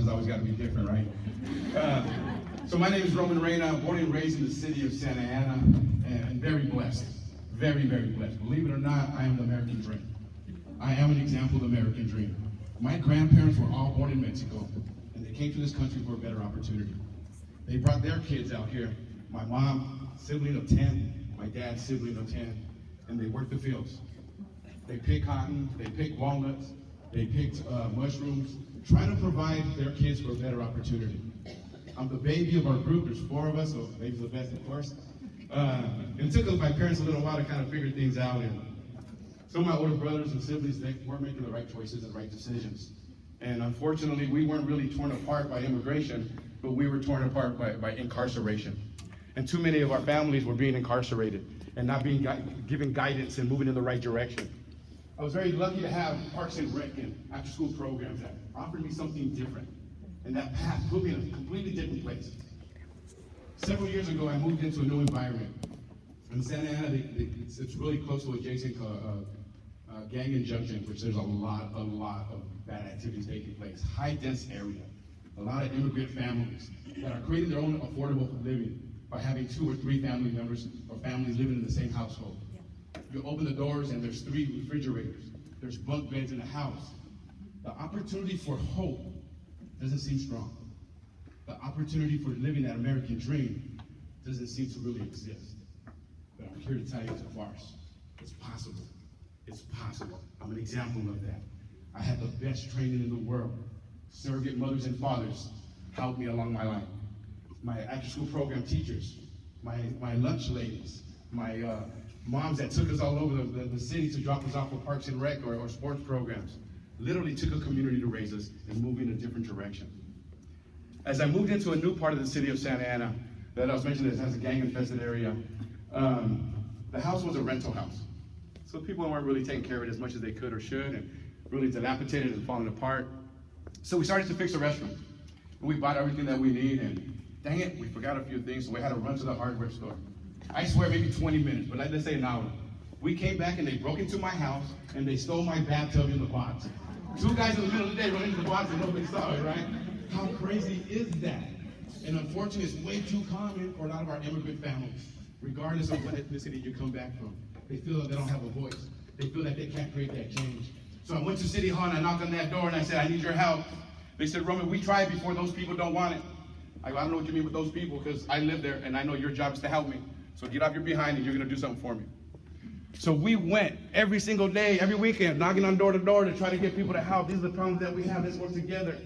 has always got to be different, right? So my name is Reyna, born and raised in the city of Santa Ana, and very blessed. Very, very blessed. Believe it or not, I am the American dream. I am an example of the American dream. My grandparents were all born in Mexico, and they came to this country for a better opportunity. They brought their kids out here. My mom, sibling of 10, my dad, sibling of 10, and they worked the fields. They picked cotton, they picked walnuts, they picked mushrooms, trying to provide their kids for a better opportunity. I'm the baby of our group. There's 4 of us, so baby's the best, of course. It took my parents a little while to kind of figure things out. And some of my older brothers and siblings, they weren't making the right choices and right decisions. And unfortunately, we weren't really torn apart by immigration, but we were torn apart by incarceration. And too many of our families were being incarcerated and not being given guidance and moving in the right direction. I was very lucky to have Parks and Rec and after-school programs that offered me something different. And that path put me in a completely different place. Several years ago, I moved into a new environment. In Santa Ana, it's really close to adjacent gang injunction, which there's a lot of bad activities taking place. High dense area, a lot of immigrant families that are creating their own affordable living by having 2 or 3 family members or families living in the same household. You open the doors and there's 3 refrigerators. There's bunk beds in the house. The opportunity for hope doesn't seem strong. The opportunity for living that American dream doesn't seem to really exist. But I'm here to tell you it's a farce. It's possible. It's possible. I'm an example of that. I had the best training in the world. Surrogate mothers and fathers helped me along my line. My after-school program teachers, my lunch ladies, my moms that took us all over the city to drop us off for Parks and Rec or sports programs, literally took a community to raise us and move in a different direction. As I moved into a new part of the city of Santa Ana that I was mentioning that has a gang-infested area, the house was a rental house. So people weren't really taking care of it as much as they could or should, and really dilapidated and falling apart. So we started to fix the restroom. We bought everything that we need, and dang it, we forgot a few things, so we had to run to the hardware store. I swear maybe 20 minutes, but let's say an hour. We came back and they broke into my house and they stole my bathtub in the box. 2 guys in the middle of the day running into the box and nobody saw it, right? How crazy is that? And unfortunately, it's way too common for a lot of our immigrant families, regardless of what ethnicity you come back from. They feel that they don't have a voice. They feel that they can't create that change. So I went to City Hall and I knocked on that door and I said, I need your help. They said, Roman, we tried before, those people don't want it. I go, I don't know what you mean with those people, because I live there and I know your job is to help me. So get off your behind and you're gonna do something for me. So we went every single day, every weekend, knocking on door to door to try to get people to help. These are the problems that we have, let's work together.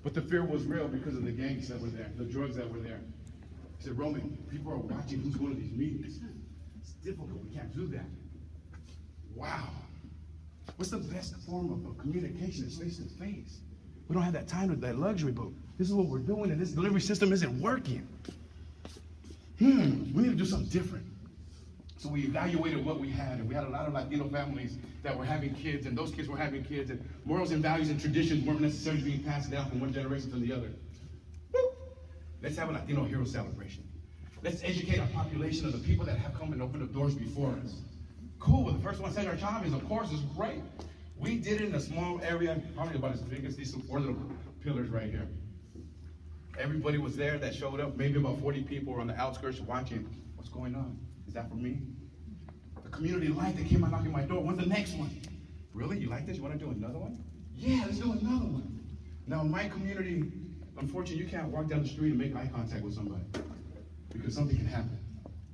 But the fear was real because of the gangs that were there, the drugs that were there. I said, Roman, people are watching who's going to these meetings. It's difficult, we can't do that. Wow. What's the best form of communication? It's face to face. We don't have that time or that luxury, but this is what we're doing, and this delivery system isn't working. We need to do something different. So we evaluated what we had, and we had a lot of Latino families that were having kids, and those kids were having kids, and morals and values and traditions weren't necessarily being passed down from one generation to the other. Woo! Let's have a Latino hero celebration. Let's educate our population of the people that have come and opened the doors before us. Cool, well, the first one said our job is, of course, is great. We did it in a small area, probably about as big as these 4 little pillars right here. Everybody was there that showed up. Maybe about 40 people were on the outskirts watching. What's going on? Is that for me? The community liked it, came out knocking my door. When's the next one? Really? You like this? You want to do another one? Yeah, let's do another one. Now, in my community, unfortunately, you can't walk down the street and make eye contact with somebody because something can happen,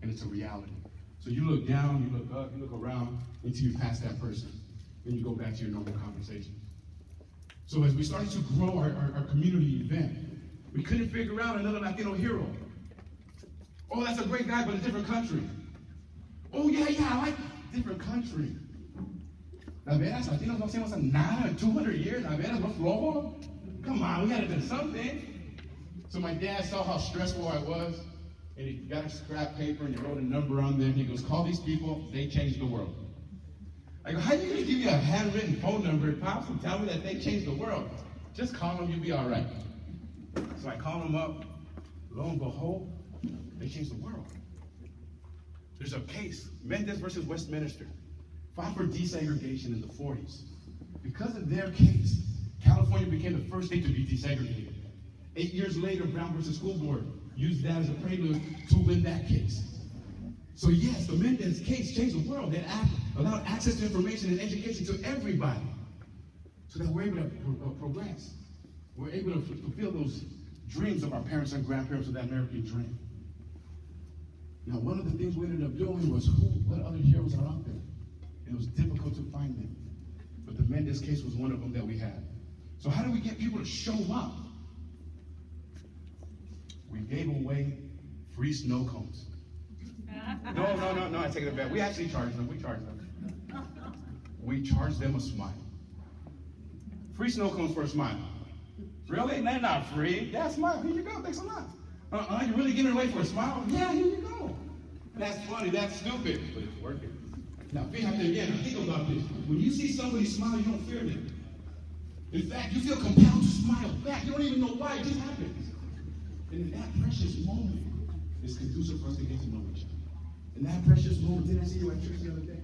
and it's a reality. So you look down, you look up, you look around until you pass that person. Then you go back to your normal conversation. So as we started to grow our community event, we couldn't figure out another Latino hero. Oh, that's a great guy, but a different country. Oh, yeah, I like different country. La veras, Latinos no hacemos nada in 200 years. La veras, no flojo. Come on, we gotta do something. So my dad saw how stressful I was, and he got a scrap paper and he wrote a number on there. And he goes, call these people, they changed the world. I go, how are you gonna give me a handwritten phone number, Pops, and tell me that they changed the world? Just call them, you'll be all right. So I called them up. Lo and behold, they changed the world. There's a case, Mendez versus Westminster, fought for desegregation in the 40s. Because of their case, California became the first state to be desegregated. 8 years later, Brown versus School Board used that as a prelude to win that case. So yes, the Mendez case changed the world. It allowed access to information and education to everybody, so that we're able to progress. We're able to fulfill those dreams of our parents and grandparents of that American dream. Now, one of the things we ended up doing was what other heroes are out there. It was difficult to find them, but the Mendez case was one of them that we had. So how do we get people to show up? We gave away free snow cones. No, I take it back. We actually charged them. We charged them. We charged them a smile. Free snow cones for a smile. Really? They're not free. Yeah, smile. Here you go. Thanks a lot. You're really giving away for a smile? Yeah, here you go. That's funny. That's stupid. But it's working. Now, we have to, again, think about this. When you see somebody smile, you don't fear them. In fact, you feel compelled to smile back. You don't even know why. It just happens. And in that precious moment, it's conducive for us to get to know each other. In that precious moment, didn't I see you at church the other day?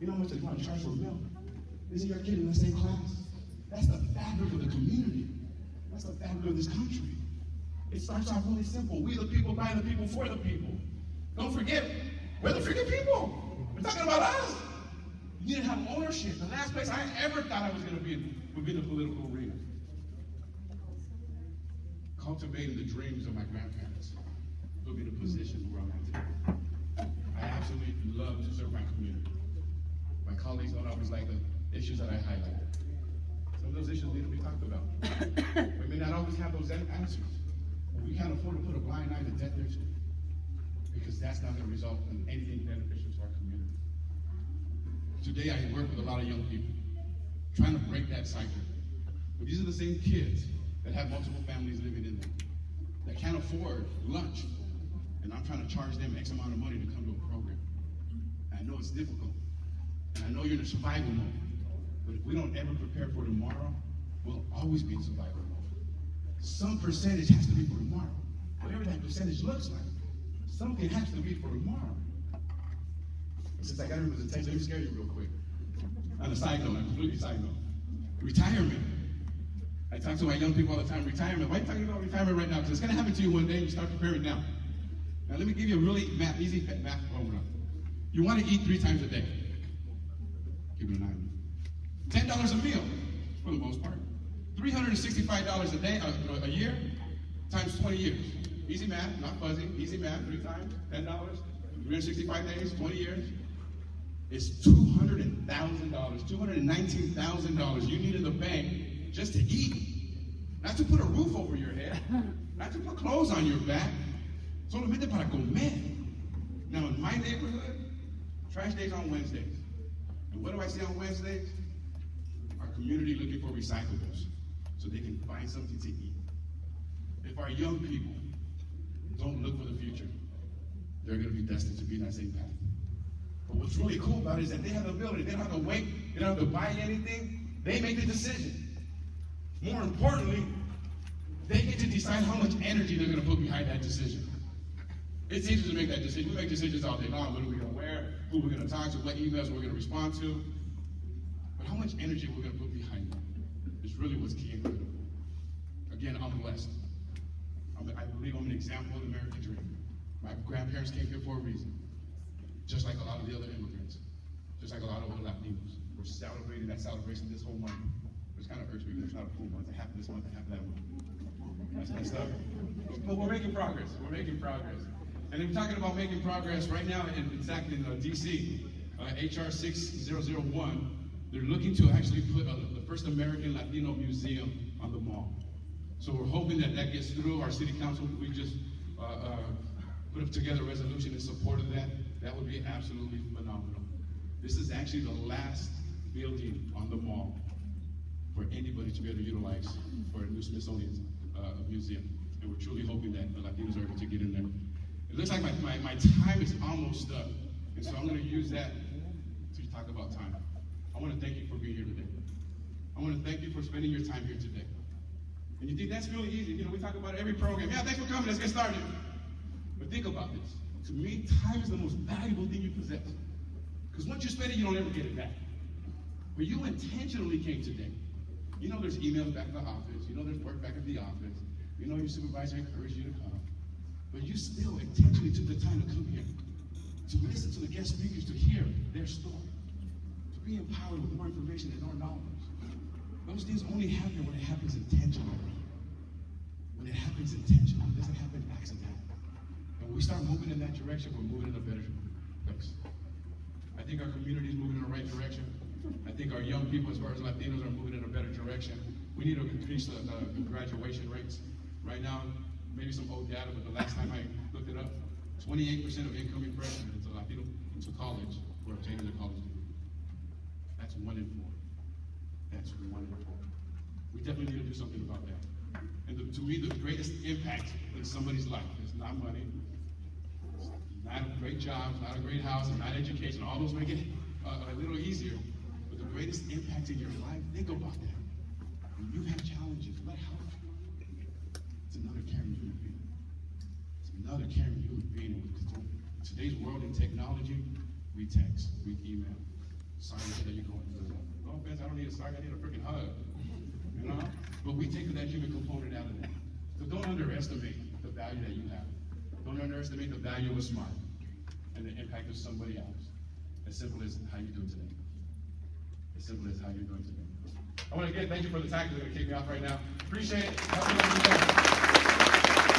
You know how much they're going to charge for milk? Isn't your kid in the same class? That's the fabric of the community. That's the fabric of this country. It starts off really simple. We the people, by the people, for the people. Don't forget, we're the freaking people. We're talking about us. You need to have ownership. The last place I ever thought I was going to be would be the political arena. Cultivating the dreams of my grandparents put me in a position where I'm at today. I absolutely love to serve my community. My colleagues don't always like the issues that I highlight. Some of those issues need to be talked about. We may not always have those answers, but we can't afford to put a blind eye to debt there too, because that's not going to result in anything beneficial to our community. Today I work with a lot of young people, trying to break that cycle. But these are the same kids that have multiple families living in them, that can't afford lunch, and I'm trying to charge them X amount of money to come to a program. And I know it's difficult, and I know you're in a survival mode, but if we don't ever prepare for tomorrow, we'll always be in survival mode. Some percentage has to be for tomorrow. Whatever that percentage looks like, something has to be for tomorrow. Since I got a representation, let me scare you real quick. On a side note, a completely side note. Retirement. I talk to my young people all the time, retirement. Why are you talking about retirement right now? Because it's going to happen to you one day and you start preparing now. Now let me give you a really easy math formula. You want to eat 3 times a day. Give it an eye. $10 a meal, for the most part. $365 a day, a year, times 20 years. Easy math, not fuzzy. Easy math, 3 times, $10, 365 days, 20 years. It's $200,000, $219,000 you need in the bank just to eat. Not to put a roof over your head, not to put clothes on your back. Solamente para comer. Now in my neighborhood, trash day's on Wednesdays. And what do I see on Wednesdays? Our community looking for recyclables so they can find something to eat. If our young people don't look for the future, they're going to be destined to be in that same path. But what's really cool about it is that they have the ability. They don't have to wait. They don't have to buy anything. They make the decision. More importantly, they get to decide how much energy they're going to put behind that decision. It's easy to make that decision. We make decisions all day long. What are we going to wear? Who we're going to talk to? What emails we're going to respond to? But how much energy we're going to put behind them is really what's key and critical. Again, I'm blessed. I believe I'm an example of the American dream. My grandparents came here for a reason. Just like a lot of the other immigrants. Just like a lot of other Latinos. We're celebrating that celebration this whole month. Which kind of hurts me because it's not a full month. It happened this month, it happened that month. That's messed up. But we're making progress. We're making progress. And we're talking about making progress right now in D.C. HR 6001. They're looking to actually put the first American Latino museum on the mall. So we're hoping that that gets through. Our city council, we just put together a resolution in support of that. That would be absolutely phenomenal. This is actually the last building on the mall for anybody to be able to utilize for a new Smithsonian museum. And we're truly hoping that the Latinos are able to get in there. It looks like my time is almost up. And so I'm going to use that to talk about time. I want to thank you for being here today. I want to thank you for spending your time here today. And you think that's really easy. You know, we talk about every program. Yeah, thanks for coming. Let's get started. But think about this. To me, time is the most valuable thing you possess. Because once you spend it, you don't ever get it back. But you intentionally came today. You know there's emails back at the office. You know there's work back at the office. You know your supervisor encouraged you to come. But you still intentionally took the time to come here, to listen to the guest speakers, to hear their story, to be empowered with more information and more knowledge. Those things only happen when it happens intentionally. When it happens intentionally, it doesn't happen accidentally. And when we start moving in that direction, we're moving in a better place. I think our community is moving in the right direction. I think our young people, as far as Latinos, are moving in a better direction. We need to increase the graduation rates. Right now, maybe some old data, but the last time I looked it up, 28% of incoming freshmen into Latino into college were obtaining their college degree. That's 1 in 4. That's 1 in 4. We definitely need to do something about that. And to me, the greatest impact in somebody's life is not money, it's not a great job, it's not a great house, it's not education. All those make it a little easier. But the greatest impact in your life, think about that. When you have challenges, what help? It's another caring human being. It's another caring human being. In today's world in technology, we text, we email. Sorry that you're going through that. No offense, I don't need a sorry, I need a freaking hug. You know? But we take that human component out of that. So don't underestimate the value that you have. Don't underestimate the value of a smile and the impact of somebody else. As simple as how you do today. As simple as how you're doing today. I want to again thank you for the time. They're going to kick me off right now. Appreciate it. Have a good day.